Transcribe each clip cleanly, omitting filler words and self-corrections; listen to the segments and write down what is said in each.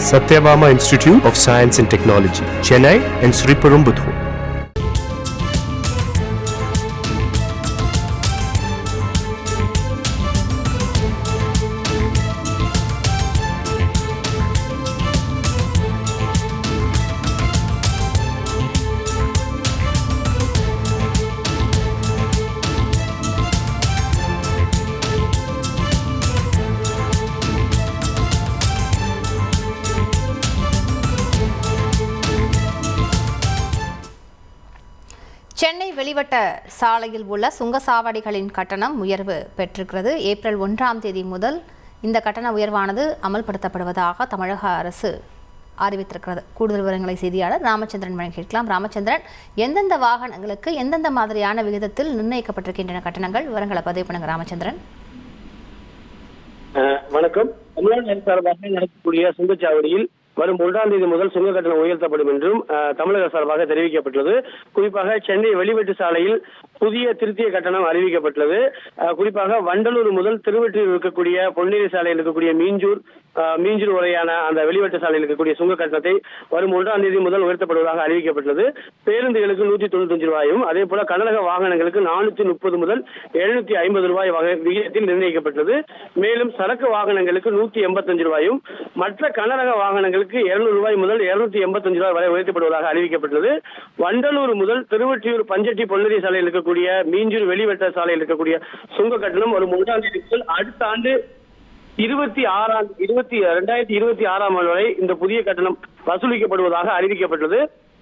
Satyabama Institute of Science and Technology, Chennai and Sriperumbudur. Chennai வெளிவட்ட சாலையில் உள்ள சுங்கச்சாவடிகளின் கட்டணம் உயர்வு பெற்றிருக்கிறது. ஏப்ரல் 1ஆம் தேதி முதல் இந்த கட்டண உயர்வானது அமல்படுத்தப்படுவதாக தமிழக அரசு அறிவித்திருக்கிறது. கூடுதல் விவரங்களை செய்தியாளர் ராமச்சந்திரன் வழங்கி கேட்கலாம். ராமச்சந்திரன், எந்தெந்த வாகனங்களுக்கு எந்தெந்த மாதிரியான விகிதத்தில் நிர்ணயிக்கப்பட்டிருக்கின்றன கட்டணங்கள்? விவரங்களை பதிவு பண்ணுங்க ராமச்சந்திரன். வணக்கம். தமிழ்நாடு அரசு சார்பாக நடக்கக்கூடிய சுங்கச்சாவடியில் வரும் 1ஆம் தேதி முதல் சுங்க கட்டணம் உயர்த்தப்படும் என்றும் தமிழக சார்பாக தெரிவிக்கப்பட்டுள்ளது. குறிப்பாக சென்னை வெளிவெட்டு சாலையில் புதிய திருத்திய கட்டணம் அறிவிக்கப்பட்டுள்ளது. குறிப்பாக வண்டலூர் முதல் திருவெற்றியூர் இருக்கக்கூடிய பொன்னேரி சாலையில் இருக்கக்கூடிய மீஞ்சூர் வரையான அந்த வெளிவெட்டு சாலையில் இருக்கக்கூடிய சுங்க கட்டணத்தை வரும் 1ஆம் தேதி முதல் உயர்த்தப்படுவதாக அறிவிக்கப்பட்டுள்ளது. பேருந்துகளுக்கு 195 ரூபாயும், அதே போல கனரக வாகனங்களுக்கு 430 முதல் 750 ரூபாய் விகிதத்தில் நிர்ணயிக்கப்பட்டது. மேலும் சரக்கு வாகனங்களுக்கு 185 ரூபாயும், மற்ற கனரக வாகனங்களுக்கு 200 ரூபாய் முதல் 285 ரூபாய் வரை உயர்த்தப்படுவதாக அறிவிக்கப்பட்டது. வண்டலூர் முதல் திருவெற்றியூர் பஞ்சட்டி பொன்னேரி சாலையில் இருக்கக்கூடிய மீஞ்சூர் வெளிவட்ட சாலையில் இருக்கக்கூடிய சுங்க கட்டணம் வரும் 1ஆம் தேதி முதல் அடுத்த ஆண்டு 2026ஆம் ஆண்டு வரை இந்த புதிய கட்டணம் வசூலிக்கப்படுவதாக அறிவிக்கப்பட்டது.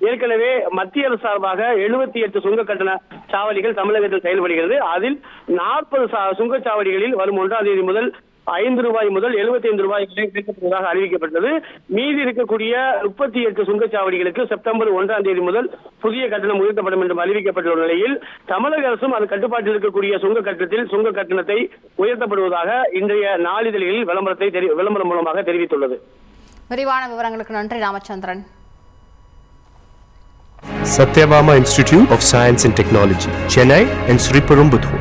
ஏற்கனவே மத்திய அரசு சார்பாக 78 சுங்க கட்டண சாவடிகள் தமிழகத்தில் செயல்படுகிறது. அதில் 40 சுங்கச்சாவடிகளில் வரும் 1ஆம் தேதி முதல் 5 ரூபாய் முதல் 75 ரூபாய் கிடைக்கப்படுவதாக அறிவிக்கப்பட்டது. மீதி இருக்கக்கூடிய 38 சுங்கச்சாவடிகளுக்கு செப்டம்பர் 1ஆம் தேதி முதல் புதிய கட்டணம் உயர்த்தப்படும் என்றும் அறிவிக்கப்பட்டுள்ள நிலையில் தமிழக அரசும் அது கட்டுப்பாட்டில் இருக்கக்கூடிய சுங்க கட்டணத்தை உயர்த்தப்படுவதாக இன்றைய நாளிதழ்களில் விளம்பரம் மூலமாக தெரிவித்துள்ளது. விரிவான விவரங்களுக்கு நன்றி Ramachandran. Satyabama Institute of Science and Technology, Chennai and Sriperumbudur.